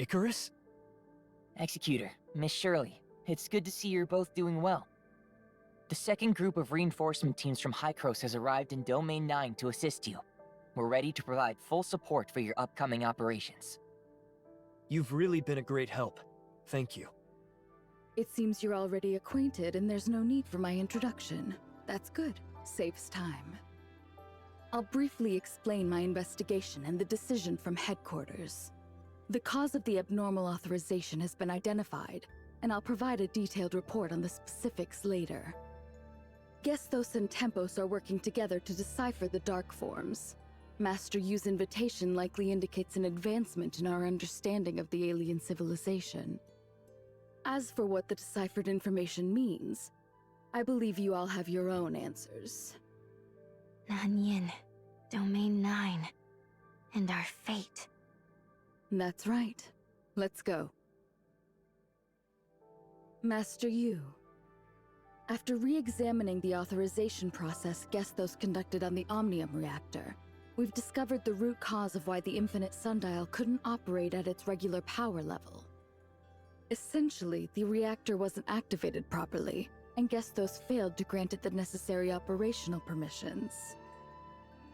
Icarus? Executor, Miss Shirley, it's good to see you're both doing well. The second group of reinforcement teams from Hykros has arrived in Domain 9 to assist you. We're ready to provide full support for your upcoming operations. You've really been a great help. Thank you. It seems you're already acquainted and there's no need for my introduction. That's good. Saves time. I'll briefly explain my investigation and the decision from headquarters. The cause of the abnormal authorization has been identified, and I'll provide a detailed report on the specifics later. Gesthos and Tempos are working together to decipher the dark forms. Master Yu's invitation likely indicates an advancement in our understanding of the alien civilization. As for what the deciphered information means, I believe you all have your own answers. Nanyin, Domain 9, and our fate. That's right. Let's go. Master Yu. After re-examining the authorization process Gesthos conducted on the Omnium reactor, we've discovered the root cause of why the Infinite Sundial couldn't operate at its regular power level. Essentially, the reactor wasn't activated properly, and Gesthos failed to grant it the necessary operational permissions.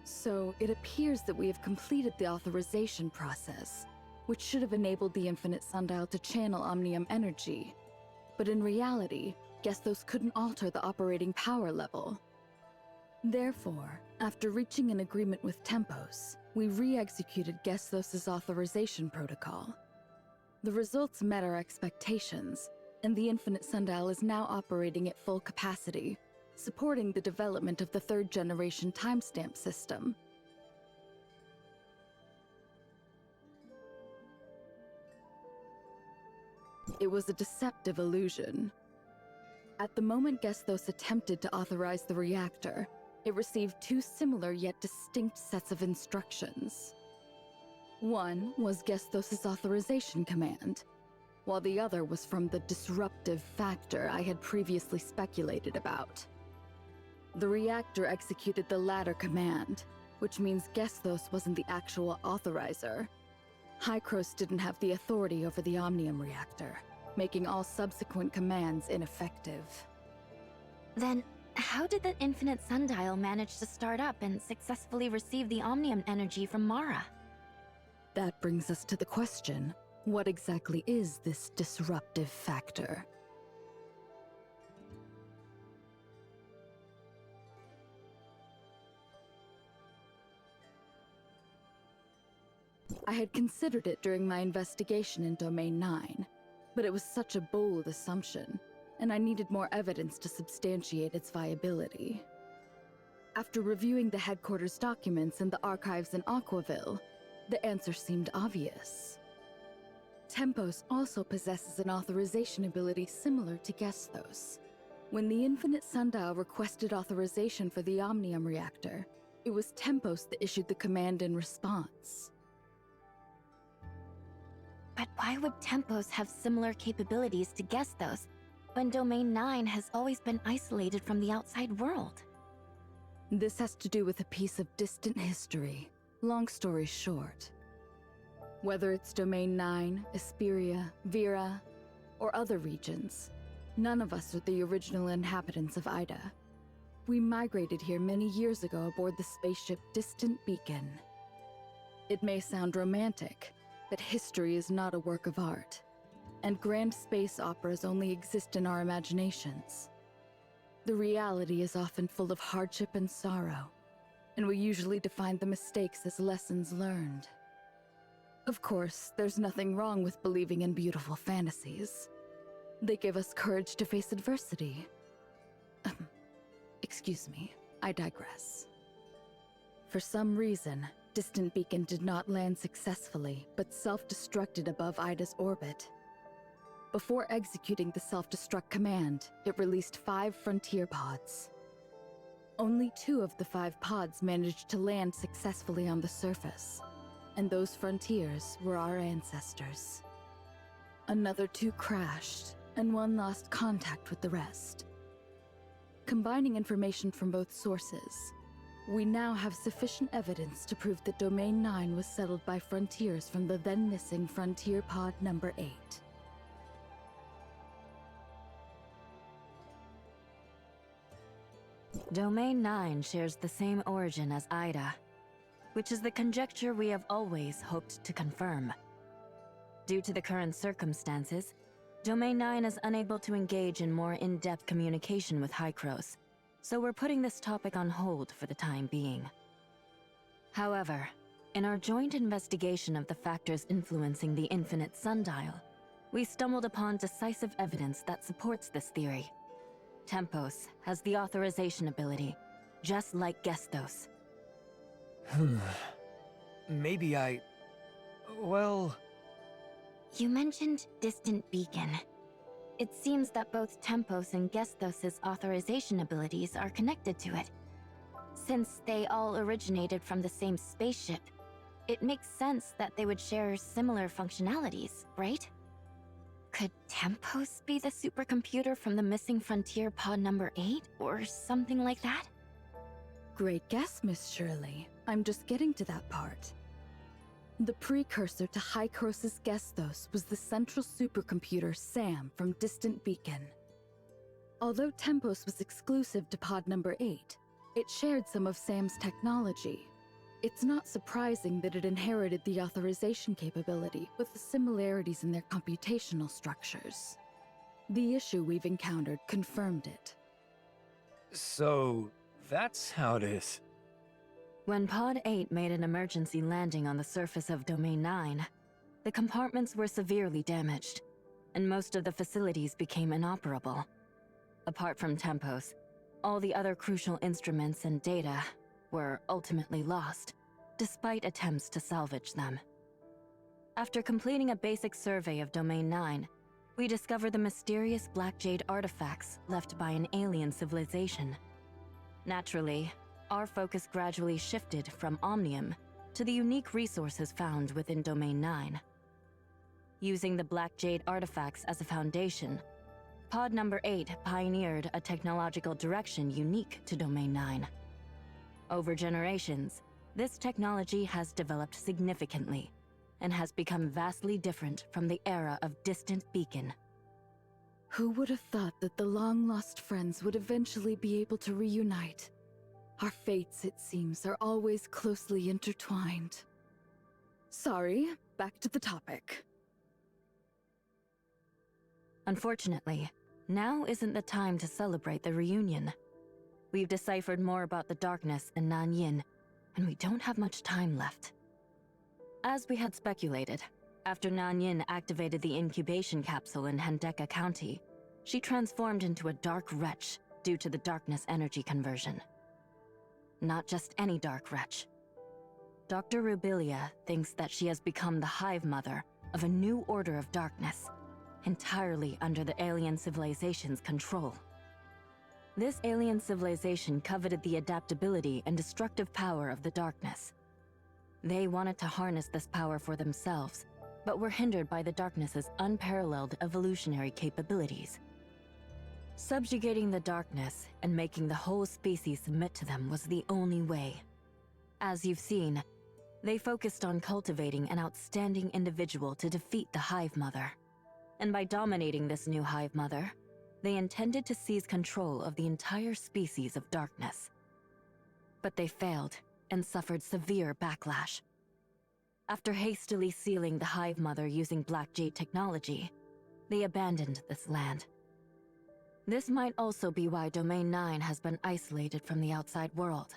So, it appears that we have completed the authorization process, which should have enabled the Infinite Sundial to channel Omnium energy. But in reality, Gesthos couldn't alter the operating power level. Therefore, after reaching an agreement with Tempos, we re-executed Gesthos' authorization protocol. The results met our expectations, and the Infinite Sundial is now operating at full capacity, supporting the development of the third-generation timestamp system. It was a deceptive illusion. At the moment Gesthos attempted to authorize the reactor, it received two similar yet distinct sets of instructions. One was Gesthos' authorization command, while the other was from the disruptive factor I had previously speculated about. The reactor executed the latter command, which means Gesthos wasn't the actual authorizer. Hykros didn't have the authority over the Omnium reactor, making all subsequent commands ineffective. Then, how did the Infinite Sundial manage to start up and successfully receive the Omnium energy from Mara? That brings us to the question, what exactly is this disruptive factor? I had considered it during my investigation in Domain 9, but it was such a bold assumption, and I needed more evidence to substantiate its viability. After reviewing the headquarters documents and the archives in Aquaville, the answer seemed obvious. Tempos also possesses an authorization ability similar to Gesthos. When the Infinite Sundial requested authorization for the Omnium reactor, it was Tempos that issued the command in response. But why would Tempos have similar capabilities to Gesthos, when Domain 9 has always been isolated from the outside world? This has to do with a piece of distant history. Long story short. Whether it's Domain 9, Esperia, Vera, or other regions, none of us are the original inhabitants of Ida. We migrated here many years ago aboard the spaceship Distant Beacon. It may sound romantic, but history is not a work of art, and grand space operas only exist in our imaginations. The reality is often full of hardship and sorrow, and we usually define the mistakes as lessons learned. Of course, there's nothing wrong with believing in beautiful fantasies. They give us courage to face adversity. Excuse me, I digress. For some reason, Distant Beacon did not land successfully, but self-destructed above Ida's orbit. Before executing the self-destruct command, it released 5 frontier pods. Only 2 of the 5 pods managed to land successfully on the surface, and those frontiers were our ancestors. Another 2 crashed, and 1 lost contact with the rest. Combining information from both sources, We now have sufficient evidence to prove that Domain 9 was settled by frontiers from the then missing Frontier Pod number 8. Domain 9 shares the same origin as Ida, which is the conjecture we have always hoped to confirm. Due to the current circumstances, Domain 9 is unable to engage in more in-depth communication with Hykros, so we're putting this topic on hold for the time being. However, in our joint investigation of the factors influencing the infinite sundial, we stumbled upon decisive evidence that supports this theory. Tempos has the authorization ability, just like Gestos. Maybe well... You mentioned Distant Beacon. It seems that both Tempos and Gestos' authorization abilities are connected to it. Since they all originated from the same spaceship, it makes sense that they would share similar functionalities, right? Could Tempos be the supercomputer from the missing Frontier Pod number 8, or something like that? Great guess, Miss Shirley. I'm just getting to that part. The precursor to Hykros' Gestos was the central supercomputer SAM from Distant Beacon. Although Tempos was exclusive to Pod number 8, it shared some of SAM's technology. It's not surprising that it inherited the authorization capability with the similarities in their computational structures. The issue we've encountered confirmed it. So, that's how it is. When Pod 8 made an emergency landing on the surface of Domain 9, the compartments were severely damaged, and most of the facilities became inoperable. Apart from Tempos, all the other crucial instruments and data were ultimately lost, despite attempts to salvage them. After completing a basic survey of Domain 9, we discovered the mysterious Black Jade artifacts left by an alien civilization. Naturally, our focus gradually shifted from Omnium to the unique resources found within Domain 9. Using the Black Jade artifacts as a foundation, Pod number 8 pioneered a technological direction unique to Domain 9. Over generations, this technology has developed significantly and has become vastly different from the era of Distant Beacon. Who would have thought that the long-lost friends would eventually be able to reunite? Our fates, it seems, are always closely intertwined. Sorry, back to the topic. Unfortunately, now isn't the time to celebrate the reunion. We've deciphered more about the darkness and Nanyin, and we don't have much time left. As we had speculated, after Nanyin activated the incubation capsule in Hendeka County, she transformed into a dark wretch due to the darkness energy conversion. Not just any dark wretch. Dr. Rubilia thinks that she has become the hive mother of a new order of darkness, entirely under the alien civilization's control. This alien civilization coveted the adaptability and destructive power of the darkness. They wanted to harness this power for themselves, but were hindered by the darkness's unparalleled evolutionary capabilities. Subjugating the darkness and making the whole species submit to them was the only way. As you've seen, they focused on cultivating an outstanding individual to defeat the Hive Mother. And by dominating this new Hive Mother, they intended to seize control of the entire species of darkness. But they failed and suffered severe backlash. After hastily sealing the Hive Mother using Black Jade technology, they abandoned this land. This might also be why Domain 9 has been isolated from the outside world.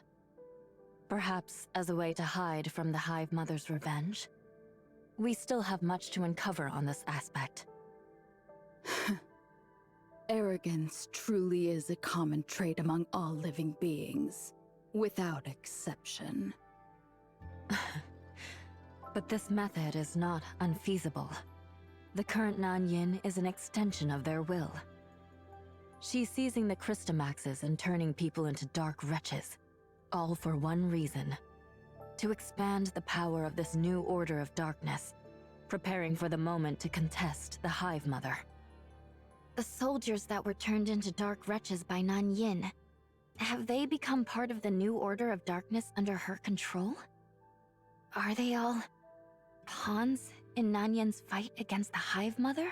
Perhaps as a way to hide from the Hive Mother's revenge? We still have much to uncover on this aspect. Arrogance truly is a common trait among all living beings, without exception. But this method is not unfeasible. The current Nanyin is an extension of their will. She's seizing the Christomaxes and turning people into dark wretches, all for one reason: to expand the power of this new order of darkness, preparing for the moment to contest the Hive Mother. The soldiers that were turned into dark wretches by Nanyin. Have they become part of the new order of darkness under her control? Are they all pawns in Nanyan's fight against the Hive Mother?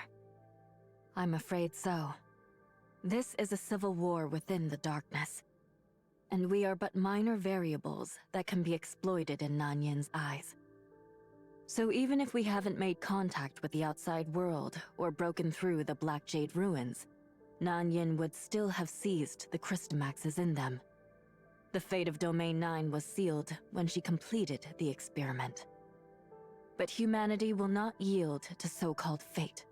I'm afraid so. This is a civil war within the darkness, and we are but minor variables that can be exploited in Nanyan's eyes. So even if we haven't made contact with the outside world or broken through the Black Jade ruins, Nanyan would still have seized the Crystamaxes in them. The fate of Domain 9 was sealed when she completed the experiment. But humanity will not yield to so-called fate,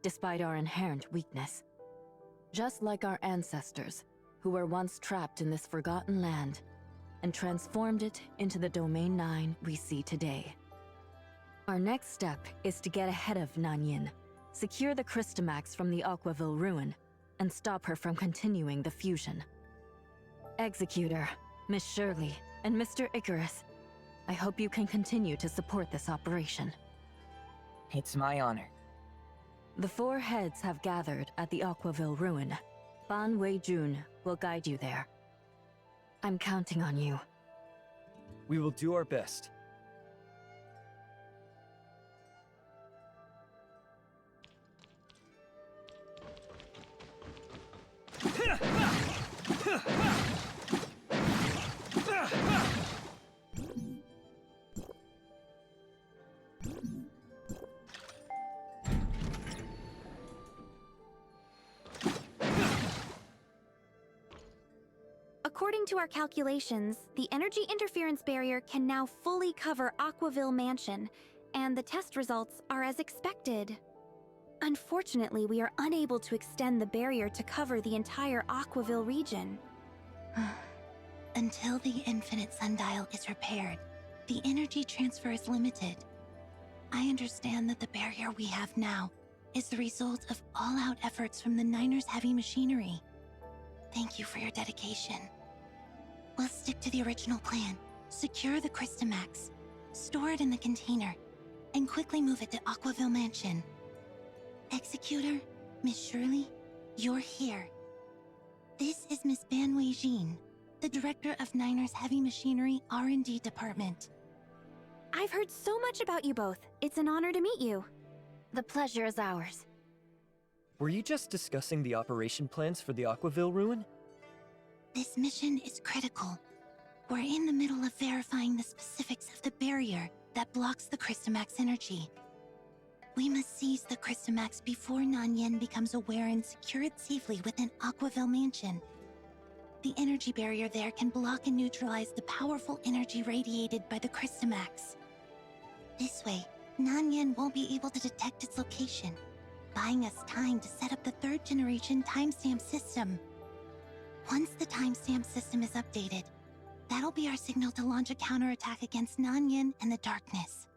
despite our inherent weakness. Just like our ancestors, who were once trapped in this forgotten land and transformed it into the Domain 9 we see today. Our next step is to get ahead of Nanyan, secure the Crystamax from the Aquaville ruin, and stop her from continuing the fusion. Executor, Miss Shirley, and Mr. Icarus, I hope you can continue to support this operation. It's my honor. The four heads have gathered at the Aquaville ruin. Ban Wei-jun will guide you there. I'm counting on you. We will do our best. According to our calculations, the energy interference barrier can now fully cover Aquaville Mansion, and the test results are as expected. Unfortunately, we are unable to extend the barrier to cover the entire Aquaville region. Until the infinite sundial is repaired, the energy transfer is limited. I understand that the barrier we have now is the result of all-out efforts from the Niners' heavy machinery. Thank you for your dedication. We'll stick to the original plan. Secure the Crystamax, store it in the container, and quickly move it to Aquaville Mansion. Executor, Miss Shirley, you're here. This is Miss Ban Wei-jin, the director of Niners' Heavy Machinery R&D Department. I've heard so much about you both. It's an honor to meet you. The pleasure is ours. Were you just discussing the operation plans for the Aquaville ruin? This mission is critical. We're in the middle of verifying the specifics of the barrier that blocks the Crystamax energy. We must seize the Crystamax before Nanyan becomes aware and secure it safely within Aquaville Mansion. The energy barrier there can block and neutralize the powerful energy radiated by the Crystamax. This way, Nanyan won't be able to detect its location, buying us time to set up the third-generation timestamp system. Once the timestamp system is updated, that'll be our signal to launch a counterattack against Nanyan and the darkness.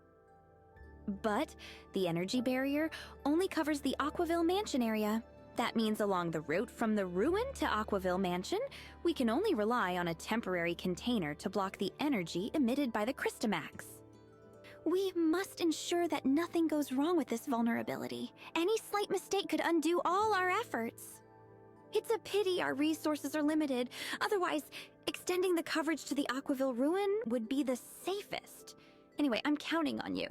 But the energy barrier only covers the Aquaville Mansion area. That means along the route from the ruin to Aquaville Mansion, we can only rely on a temporary container to block the energy emitted by the Crystamax. We must ensure that nothing goes wrong with this vulnerability. Any slight mistake could undo all our efforts. It's a pity our resources are limited. Otherwise, extending the coverage to the Aquaville ruin would be the safest. Anyway, I'm counting on you.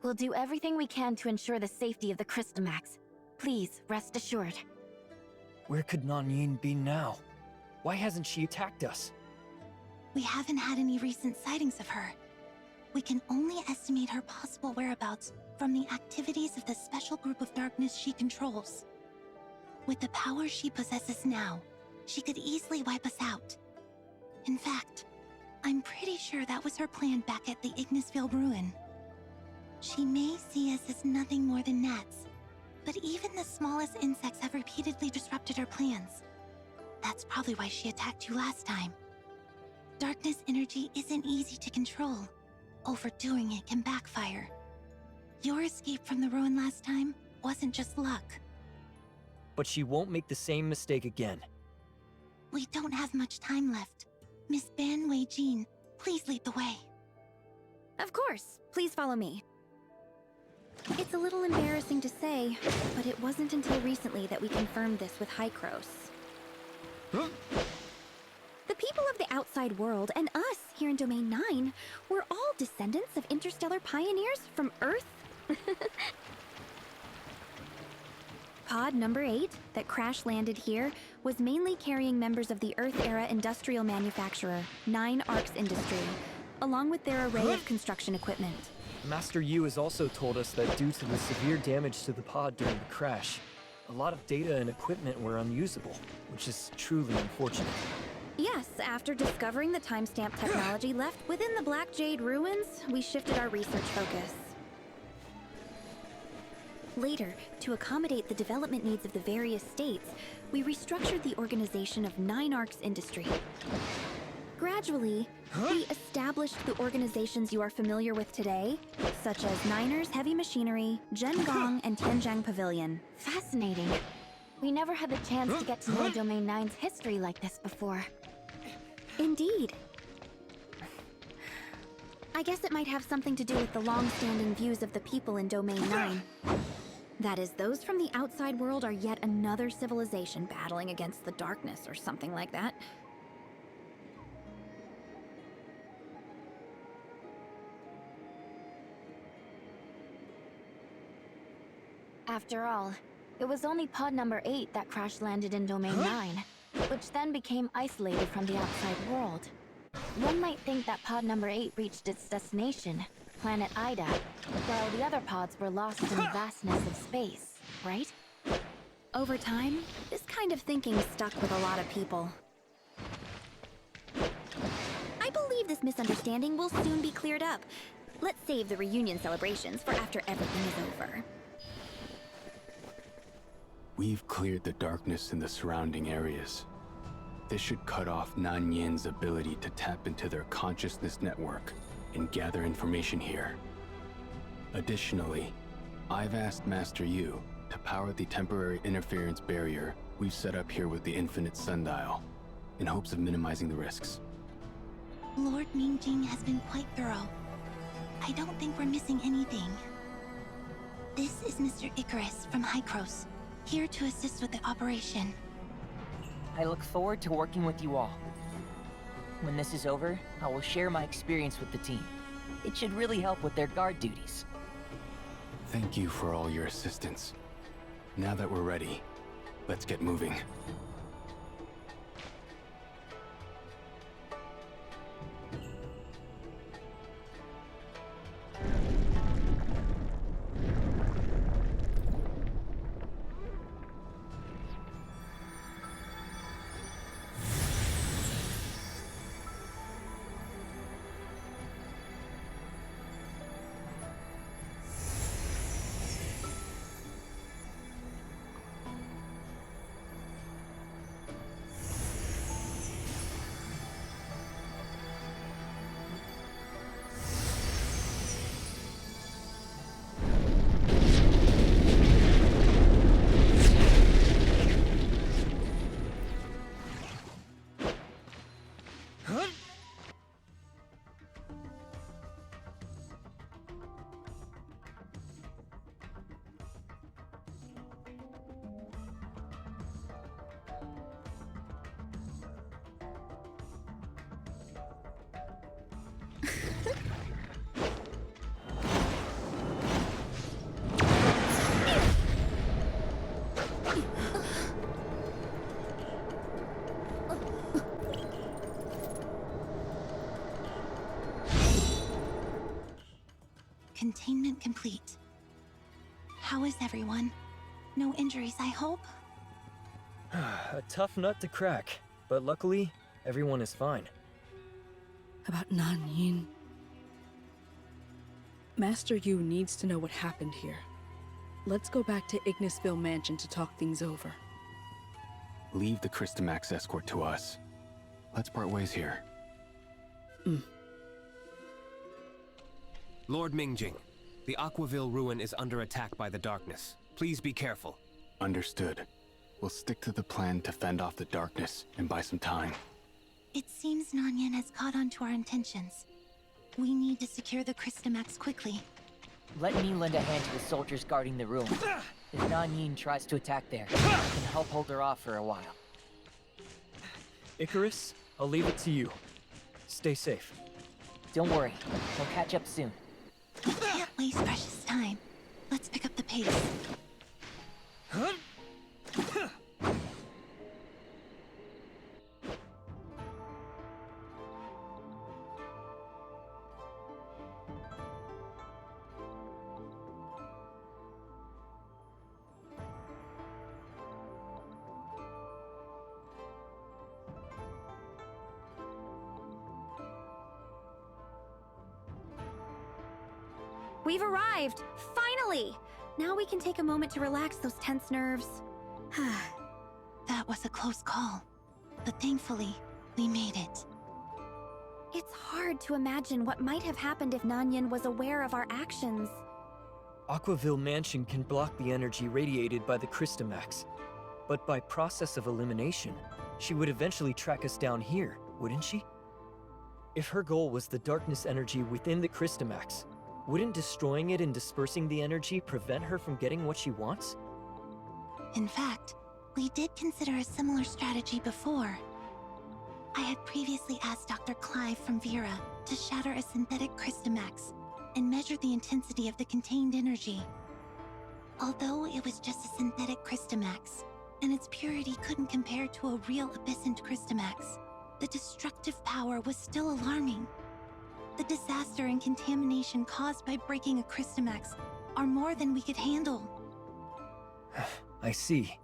We'll do everything we can to ensure the safety of the Crystamax. Please, rest assured. Where could Nanyan be now? Why hasn't she attacked us? We haven't had any recent sightings of her. We can only estimate her possible whereabouts from the activities of the special group of darkness she controls. With the power she possesses now, she could easily wipe us out. In fact, I'm pretty sure that was her plan back at the Ignisville ruin. She may see us as nothing more than gnats, but even the smallest insects have repeatedly disrupted her plans. That's probably why she attacked you last time. Darkness energy isn't easy to control. Overdoing it can backfire. Your escape from the ruin last time wasn't just luck. But she won't make the same mistake again. We don't have much time left. Miss Ban Wei-jin, please lead the way. Of course, please follow me. It's a little embarrassing to say, but it wasn't until recently that we confirmed this with Hykros. Huh? The people of the outside world and us here in Domain 9 were all descendants of interstellar pioneers from Earth. Pod number 8, that crash-landed here, was mainly carrying members of the Earth-era industrial manufacturer, 9 Arcs Industry, along with their array of construction equipment. Master Yu has also told us that due to the severe damage to the pod during the crash, a lot of data and equipment were unusable, which is truly unfortunate. Yes, after discovering the timestamp technology left within the Black Jade ruins, we shifted our research focus. Later, to accommodate the development needs of the various states, we restructured the organization of 9 Arcs Industry. Gradually, we established the organizations you are familiar with today, such as Niners Heavy Machinery, Zhengong, and Tianjiang Pavilion. Fascinating. We never had the chance to get to know Domain 9's history like this before. Indeed. I guess it might have something to do with the long-standing views of the people in Domain 9. That is, those from the outside world are yet another civilization battling against the darkness or something like that. After all, it was only pod number 8 that crash-landed in Domain 9, which then became isolated from the outside world. One might think that pod number 8 reached its destination, planet Ida, while the other pods were lost in the vastness of space, right? Over time, this kind of thinking stuck with a lot of people. I believe this misunderstanding will soon be cleared up. Let's save the reunion celebrations for after everything is over. We've cleared the darkness in the surrounding areas. This should cut off Nanyin's ability to tap into their consciousness network and gather information here. Additionally, I've asked Master Yu to power the temporary interference barrier we've set up here with the Infinite Sundial, in hopes of minimizing the risks. Lord Mingjing has been quite thorough. I don't think we're missing anything. This is Mr. Icarus from Hycros, here to assist with the operation. I look forward to working with you all. When this is over, I will share my experience with the team. It should really help with their guard duties. Thank you for all your assistance. Now that we're ready, let's get moving. Containment complete. How is everyone? No injuries, I hope? A tough nut to crack, but luckily, everyone is fine. About Nanyin. Master Yu needs to know what happened here. Let's go back to Ignisville Mansion to talk things over. Leave the Christamax escort to us. Let's part ways here. Lord Mingjing, the Aquaville ruin is under attack by the darkness. Please be careful. Understood. We'll stick to the plan to fend off the darkness and buy some time. It seems Nanyan has caught on to our intentions. We need to secure the Christamax quickly. Let me lend a hand to the soldiers guarding the ruin. If Nanyin tries to attack there, I can help hold her off for a while. Icarus, I'll leave it to you. Stay safe. Don't worry, we'll catch up soon. We can't waste precious time. Let's pick up the pace. We've arrived! Finally! Now we can take a moment to relax those tense nerves. That was a close call. But thankfully, we made it. It's hard to imagine what might have happened if Nanyan was aware of our actions. Aquaville Mansion can block the energy radiated by the Crystamax. But by process of elimination, she would eventually track us down here, wouldn't she? If her goal was the darkness energy within the Crystamax, wouldn't destroying it and dispersing the energy prevent her from getting what she wants? In fact, we did consider a similar strategy before. I had previously asked Dr. Clive from Vera to shatter a synthetic Crystamax and measure the intensity of the contained energy. Although it was just a synthetic Crystamax, and its purity couldn't compare to a real Abyssant Crystamax, the destructive power was still alarming. The disaster and contamination caused by breaking a Crystamax are more than we could handle. I see.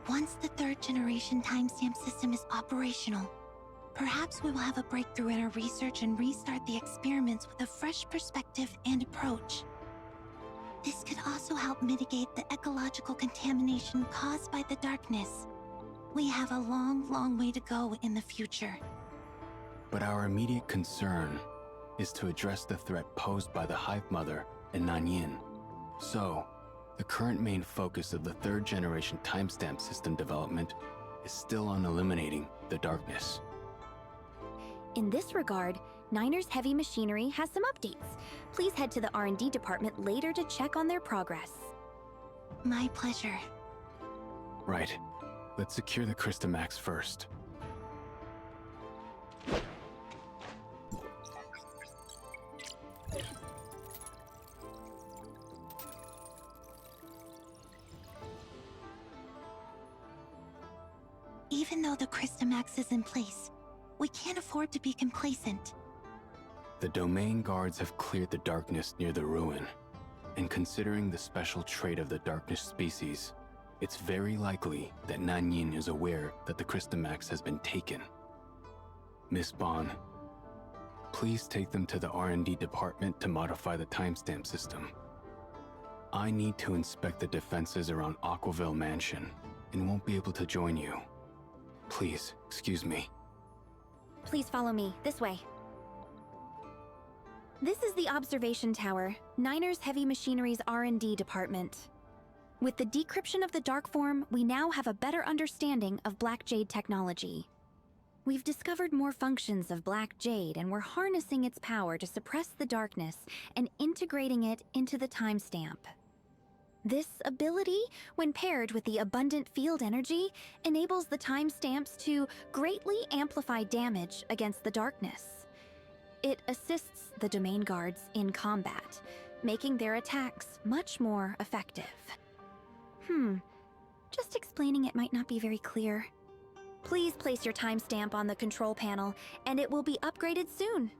Once the third-generation timestamp system is operational, perhaps we will have a breakthrough in our research and restart the experiments with a fresh perspective and approach. This could also help mitigate the ecological contamination caused by the darkness. We have a long, long way to go in the future. But our immediate concern is to address the threat posed by the Hive Mother and Nanyin. So, the current main focus of the third-generation timestamp system development is still on eliminating the darkness. In this regard, Niner's Heavy Machinery has some updates. Please head to the R&D department later to check on their progress. My pleasure. Right. Let's secure the Crystamax first. Even though the Crystamax is in place, we can't afford to be complacent. The domain guards have cleared the darkness near the ruin, and considering the special trait of the darkness species, it's very likely that Nanyin is aware that the Crystamax has been taken. Miss Bond, please take them to the R&D department to modify the timestamp system. I need to inspect the defenses around Aquaville Mansion, and won't be able to join you. Please, excuse me. Please follow me, this way. This is the observation tower, Niner's Heavy Machinery's R&D department. With the decryption of the dark form, we now have a better understanding of Black Jade technology. We've discovered more functions of Black Jade, and we're harnessing its power to suppress the darkness and integrating it into the timestamp. This ability, when paired with the abundant field energy, enables the timestamps to greatly amplify damage against the darkness. It assists the domain guards in combat, making their attacks much more effective. Just explaining it might not be very clear. Please place your timestamp on the control panel, and it will be upgraded soon.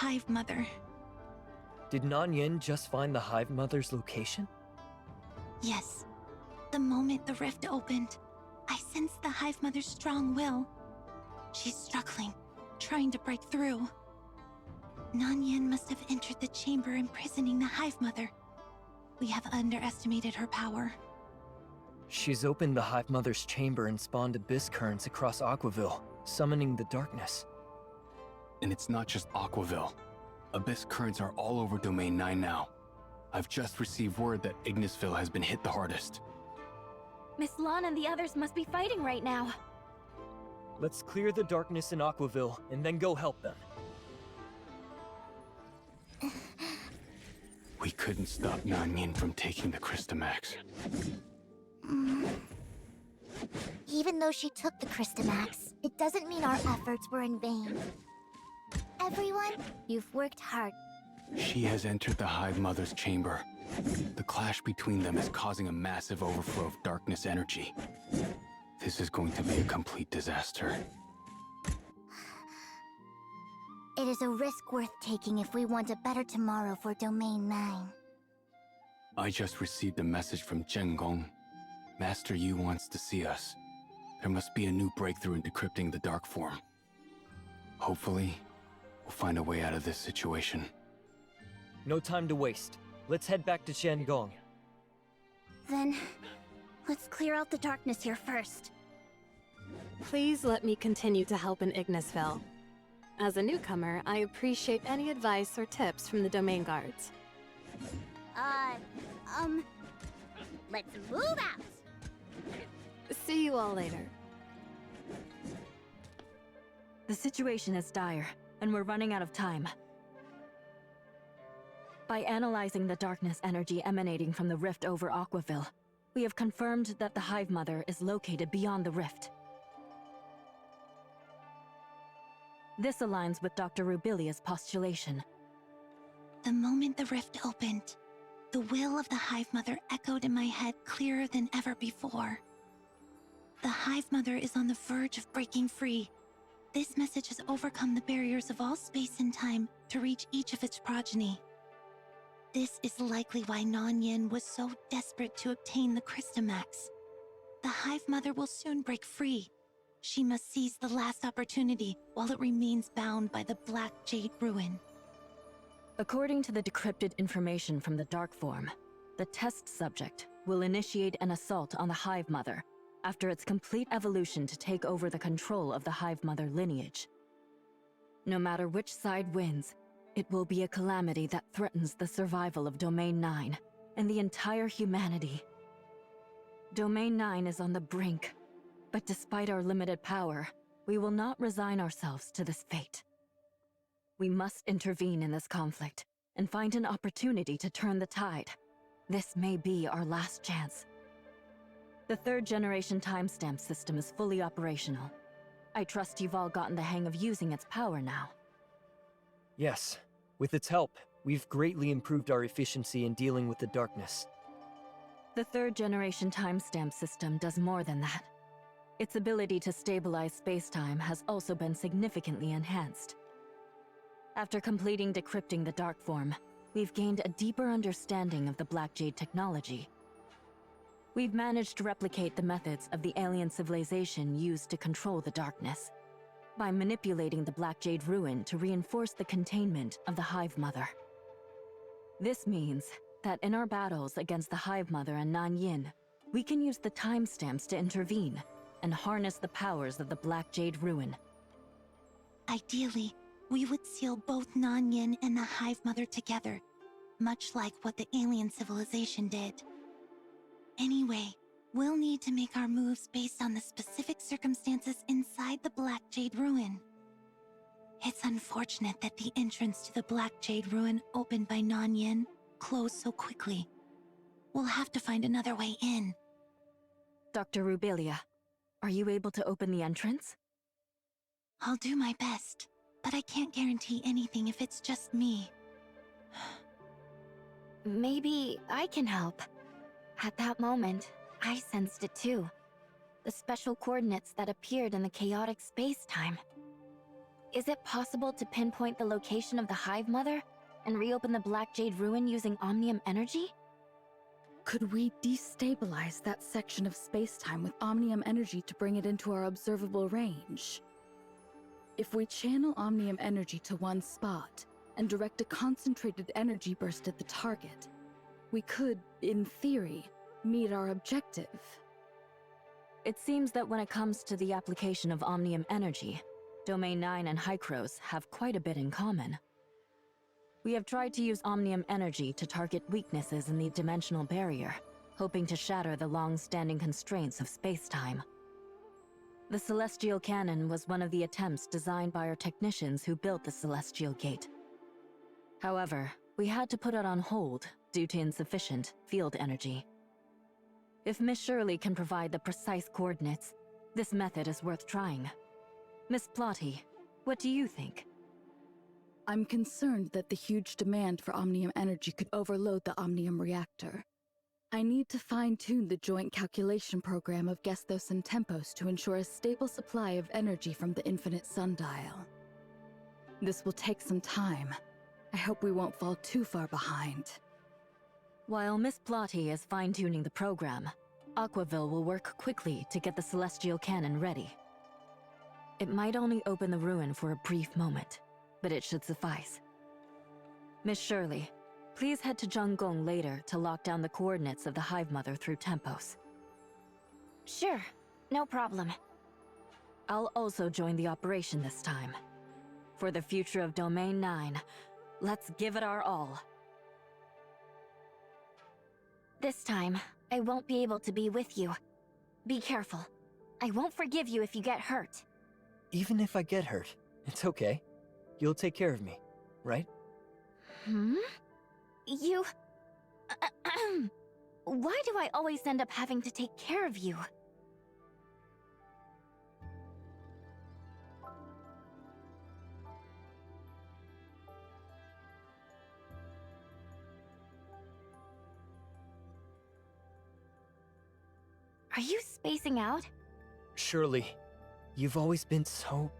Hive Mother. Did Nanyin just find the Hive Mother's location? Yes. The moment the rift opened, I sensed the Hive Mother's strong will. She's struggling, trying to break through. Nanyin must have entered the chamber imprisoning the Hive Mother. We have underestimated her power. She's opened the Hive Mother's chamber and spawned abyss currents across Aquaville, summoning the darkness. And it's not just Aquaville. Abyss currents are all over Domain 9 now. I've just received word that Ignisville has been hit the hardest. Miss Lan and the others must be fighting right now. Let's clear the darkness in Aquaville, and then go help them. We couldn't stop Nanyin from taking the Crystamax. Even though she took the Crystamax, it doesn't mean our efforts were in vain. Everyone, you've worked hard. She has entered the Hive Mother's chamber. The clash between them is causing a massive overflow of darkness energy. This is going to be a complete disaster. It is a risk worth taking if we want a better tomorrow for Domain 9. I just received a message from Zhengong. Master Yu wants to see us. There must be a new breakthrough in decrypting the dark form. Hopefully, we'll find a way out of this situation. No time to waste. Let's head back to Shandgong. Then, let's clear out the darkness here first. Please let me continue to help in Ignisville. As a newcomer, I appreciate any advice or tips from the domain guards. Let's move out! See you all later. The situation is dire, and we're running out of time. By analyzing the darkness energy emanating from the rift over Aquaville, we have confirmed that the Hive Mother is located beyond the rift. This aligns with Dr. Rubilia's postulation. The moment the rift opened, the will of the Hive Mother echoed in my head clearer than ever before. The Hive Mother is on the verge of breaking free. This message has overcome the barriers of all space and time to reach each of its progeny. This is likely why Nanyin was so desperate to obtain the Crystamax. The Hive Mother will soon break free. She must seize the last opportunity while it remains bound by the Black Jade Ruin. According to the decrypted information from the Dark Form, the test subject will initiate an assault on the Hive Mother after its complete evolution to take over the control of the Hive Mother lineage. No matter which side wins, it will be a calamity that threatens the survival of Domain 9 and the entire humanity. Domain 9 is on the brink, but despite our limited power, we will not resign ourselves to this fate. We must intervene in this conflict and find an opportunity to turn the tide. This may be our last chance. The third-generation timestamp system is fully operational. I trust you've all gotten the hang of using its power now. Yes. With its help, we've greatly improved our efficiency in dealing with the darkness. The third-generation timestamp system does more than that. Its ability to stabilize space-time has also been significantly enhanced. After completing decrypting the Dark Form, we've gained a deeper understanding of the Black Jade technology. We've managed to replicate the methods of the alien civilization used to control the darkness, by manipulating the Black Jade Ruin to reinforce the containment of the Hive Mother. This means that in our battles against the Hive Mother and Nanyin, we can use the timestamps to intervene and harness the powers of the Black Jade Ruin. Ideally, we would seal both Nanyin and the Hive Mother together, much like what the alien civilization did. Anyway, we'll need to make our moves based on the specific circumstances inside the Black Jade Ruin. It's unfortunate that the entrance to the Black Jade Ruin opened by Nanyin closed so quickly. We'll have to find another way in. Dr. Rubilia, are you able to open the entrance? I'll do my best, but I can't guarantee anything if it's just me. Maybe I can help. At that moment, I sensed it too. The special coordinates that appeared in the chaotic space-time. Is it possible to pinpoint the location of the Hive Mother and reopen the Black Jade Ruin using Omnium energy? Could we destabilize that section of space-time with Omnium energy to bring it into our observable range? If we channel Omnium energy to one spot and direct a concentrated energy burst at the target, we could, in theory, meet our objective. It seems that when it comes to the application of Omnium energy, Domain 9 and Hycros have quite a bit in common. We have tried to use Omnium energy to target weaknesses in the dimensional barrier, hoping to shatter the long-standing constraints of space-time. The Celestial Cannon was one of the attempts designed by our technicians who built the Celestial Gate. However, we had to put it on hold due to insufficient field energy. If Miss Shirley can provide the precise coordinates, this method is worth trying. Miss Plotty, what do you think? I'm concerned that the huge demand for Omnium energy could overload the Omnium reactor. I need to fine-tune the joint calculation program of Gestos and Tempos to ensure a stable supply of energy from the infinite sundial. This will take some time. I hope we won't fall too far behind. While Miss Plotty is fine-tuning the program, Aquaville will work quickly to get the Celestial Cannon ready. It might only open the ruin for a brief moment, but it should suffice. Miss Shirley, please head to Zhonggong later to lock down the coordinates of the Hive Mother through Tempos. Sure, no problem. I'll also join the operation this time. For the future of Domain 9, let's give it our all. This time, I won't be able to be with you. Be careful. I won't forgive you if you get hurt. Even if I get hurt, it's okay. You'll take care of me, right? You... Why do I always end up having to take care of you? Are you spacing out? Shirley, you've always been so...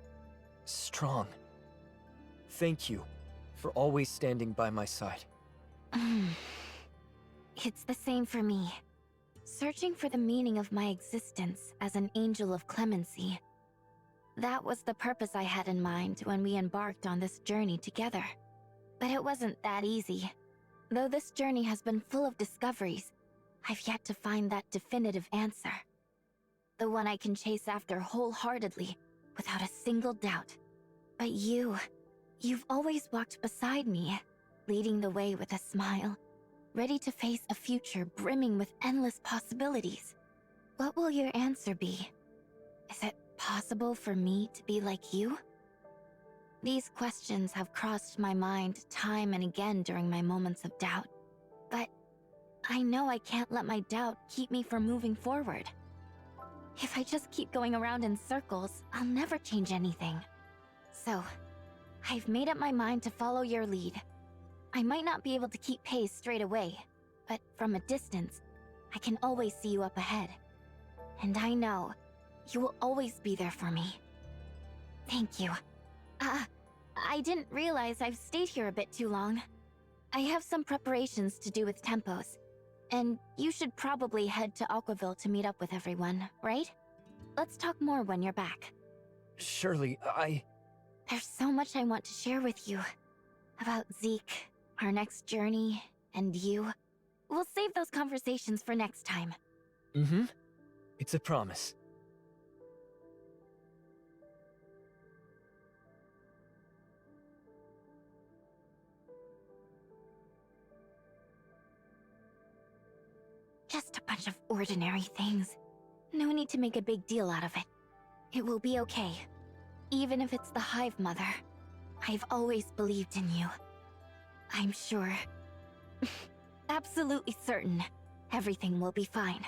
strong. Thank you for always standing by my side. It's the same for me. Searching for the meaning of my existence as an angel of clemency. That was the purpose I had in mind when we embarked on this journey together. But it wasn't that easy. Though this journey has been full of discoveries, I've yet to find that definitive answer. The one I can chase after wholeheartedly, without a single doubt. But you've always walked beside me, leading the way with a smile, ready to face a future brimming with endless possibilities. What will your answer be? Is it possible for me to be like you? These questions have crossed my mind time and again during my moments of doubt. But I know I can't let my doubt keep me from moving forward. If I just keep going around in circles, I'll never change anything. So, I've made up my mind to follow your lead. I might not be able to keep pace straight away, but from a distance, I can always see you up ahead. And I know you will always be there for me. Thank you. I didn't realize I've stayed here a bit too long. I have some preparations to do with Tempos, and you should probably head to Aquaville to meet up with everyone, right? Let's talk more when you're back. Shirley, There's so much I want to share with you. About Zeke, our next journey, and you. We'll save those conversations for next time. It's a promise. Just a bunch of ordinary things. No need to make a big deal out of it. It will be okay. Even if it's the Hive Mother. I've always believed in you. I'm sure. Absolutely certain. Everything will be fine.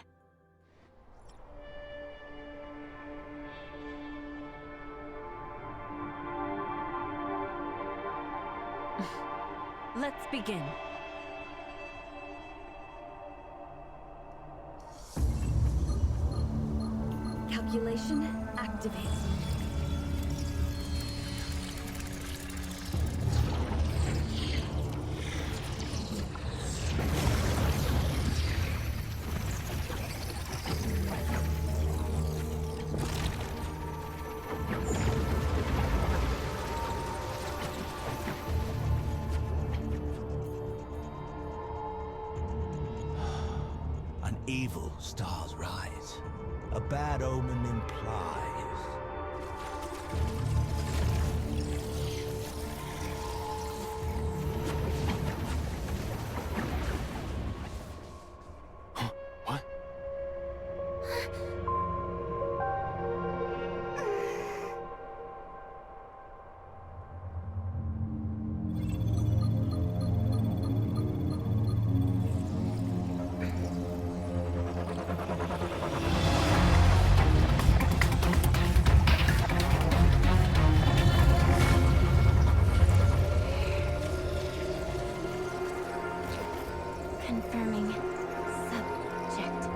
Let's begin. Calculation activated. Evil stars rise. A bad omen implies. What? Confirming subject.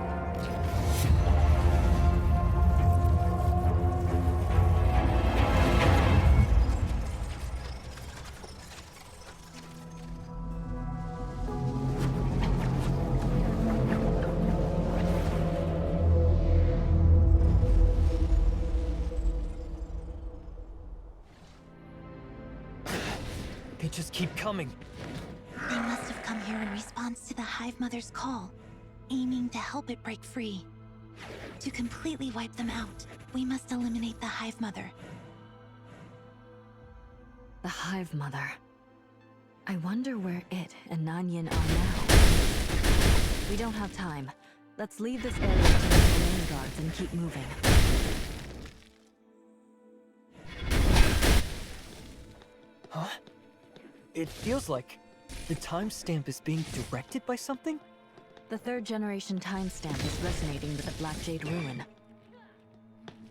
They just keep coming. They must have come here in response to the Hive Mother's call, aiming to help it break free. To completely wipe them out, we must eliminate the Hive Mother. The Hive Mother. I wonder where it and Nanyin are now. We don't have time. Let's leave this area to the domain guards and keep moving. Huh? It feels like the timestamp is being directed by something? The third generation timestamp is resonating with the Black Jade Ruin.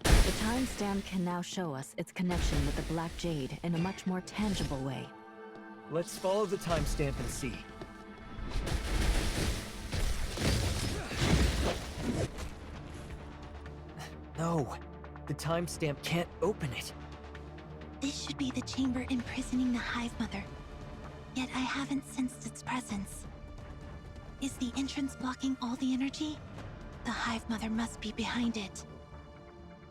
The timestamp can now show us its connection with the Black Jade in a much more tangible way. Let's follow the timestamp and see. No, the timestamp can't open it. This should be the chamber imprisoning the Hive Mother. Yet I haven't sensed its presence. Is the entrance blocking all the energy? The Hive Mother must be behind it.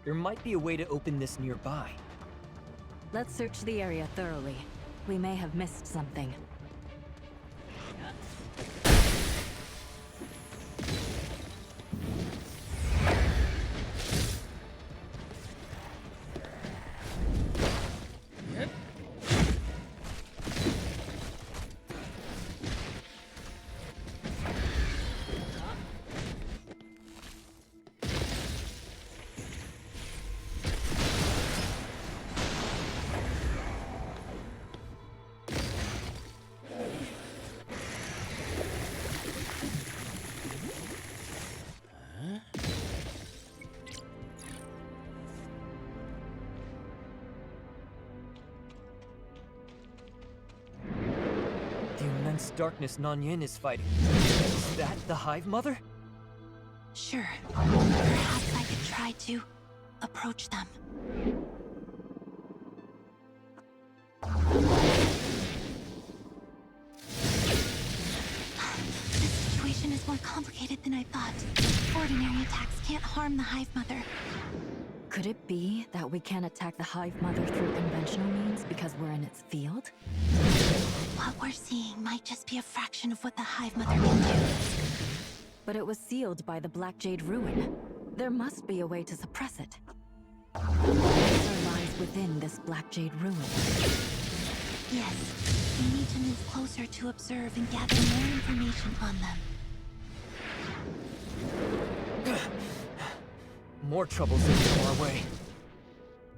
There might be a way to open this nearby. Let's search the area thoroughly. We may have missed something. The immense darkness Nanyin is fighting. Is that the Hive Mother? Sure. Perhaps I could try to approach them. This situation is more complicated than I thought. Ordinary attacks can't harm the Hive Mother. Could it be that we can't attack the Hive Mother through conventional means because we're in its field? What we're seeing might just be a fraction of what the Hive Mother can do. But it was sealed by the Black Jade Ruin. There must be a way to suppress it. The answer lies within this Black Jade Ruin. Yes, we need to move closer to observe and gather more information on them. More troubles have come our way.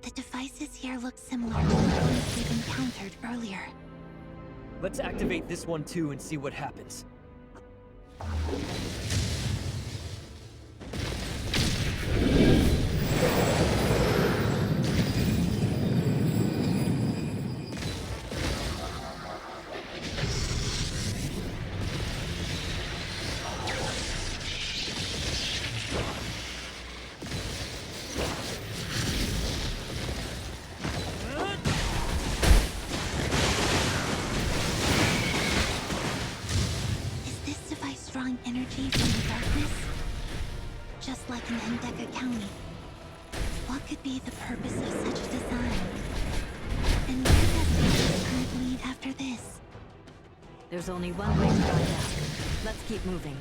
The devices here look similar to the ones we've encountered earlier. Let's activate this one too and see what happens. Drawing energy from the darkness? Just like in Hendeka County. What could be the purpose of such a design? And where does this current lead after this? There's only one way to find out. Let's keep moving.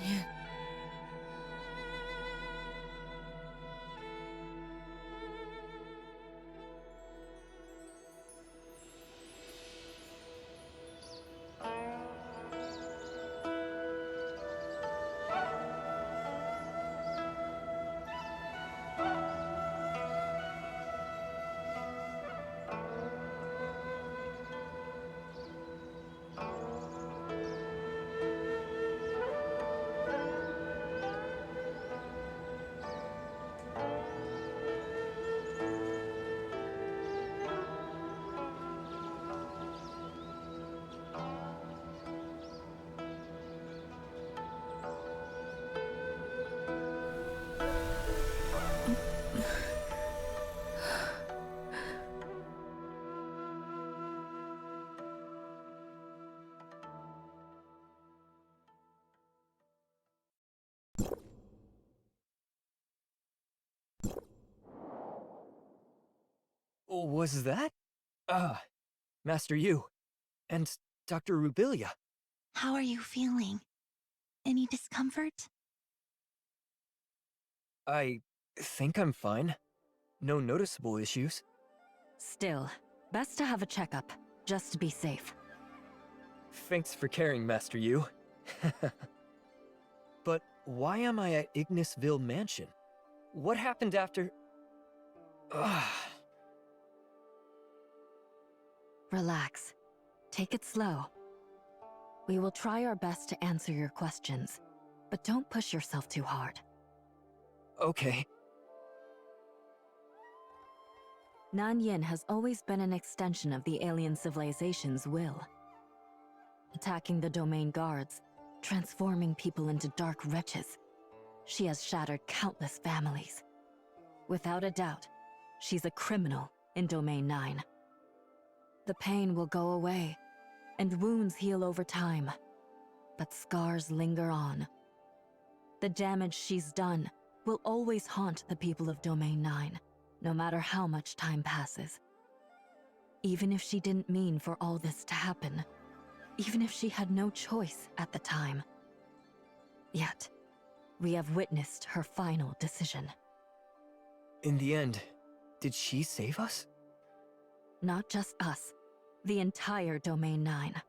Yin. Was that? Master Yu. And Dr. Rubilia. How are you feeling? Any discomfort? I think I'm fine. No noticeable issues. Still, best to have a checkup, just to be safe. Thanks for caring, Master Yu. But why am I at Ignisville Mansion? What happened after... Relax. Take it slow. We will try our best to answer your questions, but don't push yourself too hard. Okay. Nanyin has always been an extension of the alien civilization's will. Attacking the domain guards, transforming people into dark wretches. She has shattered countless families. Without a doubt, she's a criminal in Domain 9. The pain will go away, and wounds heal over time, but scars linger on. The damage she's done will always haunt the people of Domain 9, no matter how much time passes. Even if she didn't mean for all this to happen, even if she had no choice at the time. Yet, we have witnessed her final decision. In the end, did she save us? Not just us, the entire Domain 9.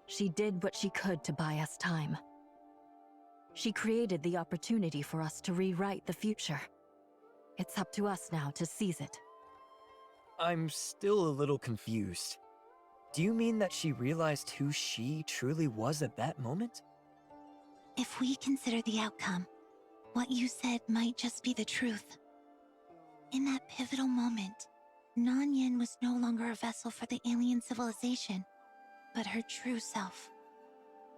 She did what she could to buy us time. She created the opportunity for us to rewrite the future. It's up to us now to seize it. I'm still a little confused. Do you mean that she realized who she truly was at that moment? If we consider the outcome, what you said might just be the truth. In that pivotal moment, Nanyin was no longer a vessel for the alien civilization, but her true self.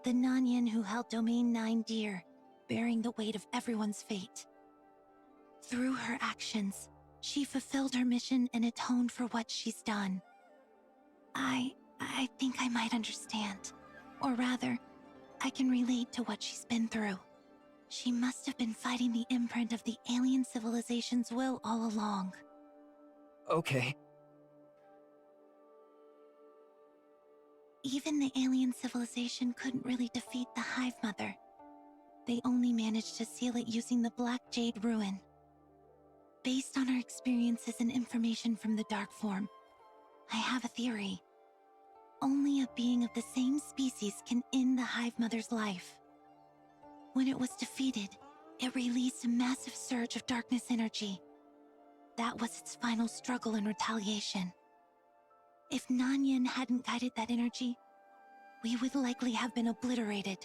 The Nanyin who held Domain 9 dear, bearing the weight of everyone's fate. Through her actions, she fulfilled her mission and atoned for what she's done. I think I might understand. Or rather, I can relate to what she's been through. She must have been fighting the imprint of the alien civilization's will all along. Okay. Even the alien civilization couldn't really defeat the Hive Mother. They only managed to seal it using the Black Jade Ruin. Based on our experiences and information from the Dark Form, I have a theory. Only a being of the same species can end the Hive Mother's life. When it was defeated, it released a massive surge of darkness energy. That was its final struggle and retaliation. If Nanyin hadn't guided that energy, we would likely have been obliterated.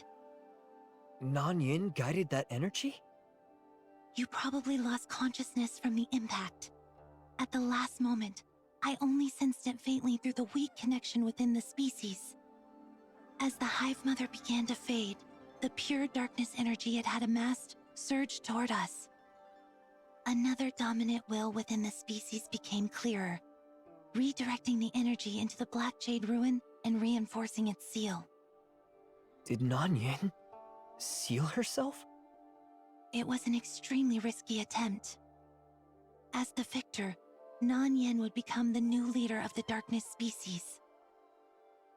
Nanyin guided that energy? You probably lost consciousness from the impact. At the last moment, I only sensed it faintly through the weak connection within the species. As the Hive Mother began to fade, the pure darkness energy it had amassed surged toward us. Another dominant will within the species became clearer, redirecting the energy into the Black Jade Ruin and reinforcing its seal. Did Nanyin seal herself? It was an extremely risky attempt. As the victor, Nanyin would become the new leader of the darkness species.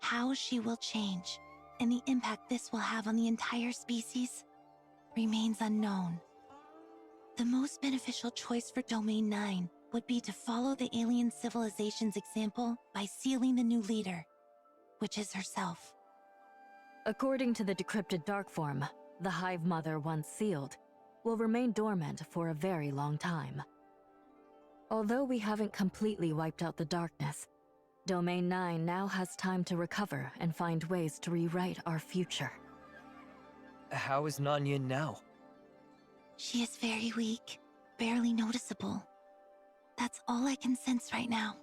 How she will change, and the impact this will have on the entire species, remains unknown. The most beneficial choice for Domain 9 would be to follow the alien civilization's example by sealing the new leader, which is herself. According to the decrypted dark form, the Hive Mother once sealed will remain dormant for a very long time. Although we haven't completely wiped out the darkness, Domain 9 now has time to recover and find ways to rewrite our future. How is Nanyin now? She is very weak, barely noticeable. That's all I can sense right now.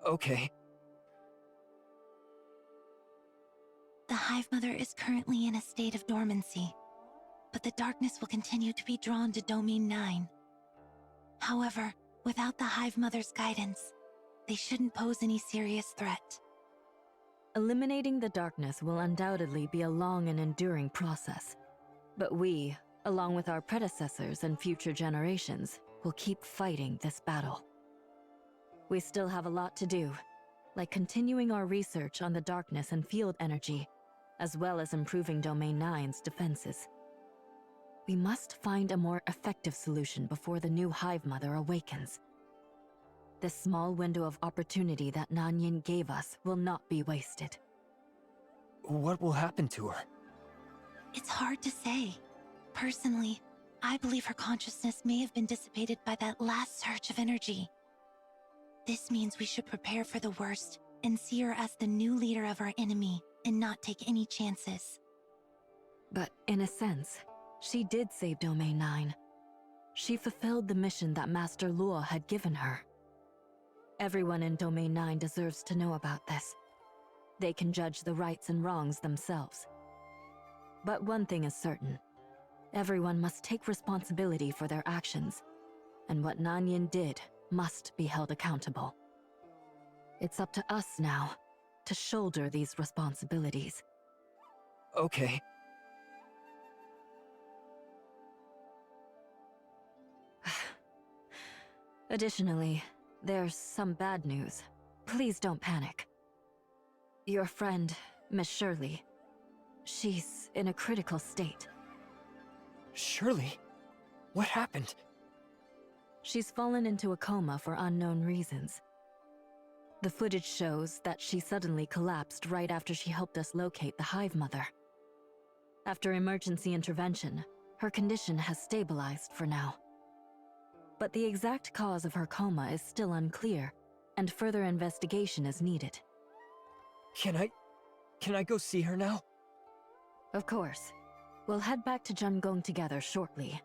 Okay. The Hive Mother is currently in a state of dormancy, but the darkness will continue to be drawn to Domain 9. However, without the Hive Mother's guidance, they shouldn't pose any serious threat. Eliminating the darkness will undoubtedly be a long and enduring process. But we, along with our predecessors and future generations, will keep fighting this battle. We still have a lot to do, like continuing our research on the darkness and field energy, as well as improving Domain 9's defenses. We must find a more effective solution before the new Hive Mother awakens. This small window of opportunity that Nanyin gave us will not be wasted. What will happen to her? It's hard to say. Personally, I believe her consciousness may have been dissipated by that last surge of energy. This means we should prepare for the worst and see her as the new leader of our enemy and not take any chances. But in a sense, she did save Domain 9. She fulfilled the mission that Master Luo had given her. Everyone in Domain 9 deserves to know about this. They can judge the rights and wrongs themselves. But one thing is certain. Everyone must take responsibility for their actions, and what Nanyin did must be held accountable. It's up to us now to shoulder these responsibilities. Okay. Additionally, there's some bad news. Please don't panic. Your friend, Miss Shirley, she's in a critical state. Shirley? What happened? She's fallen into a coma for unknown reasons. The footage shows that she suddenly collapsed right after she helped us locate the Hive Mother. After emergency intervention, her condition has stabilized for now. But the exact cause of her coma is still unclear, and further investigation is needed. Can I go see her now? Of course. We'll head back to Jungong together shortly.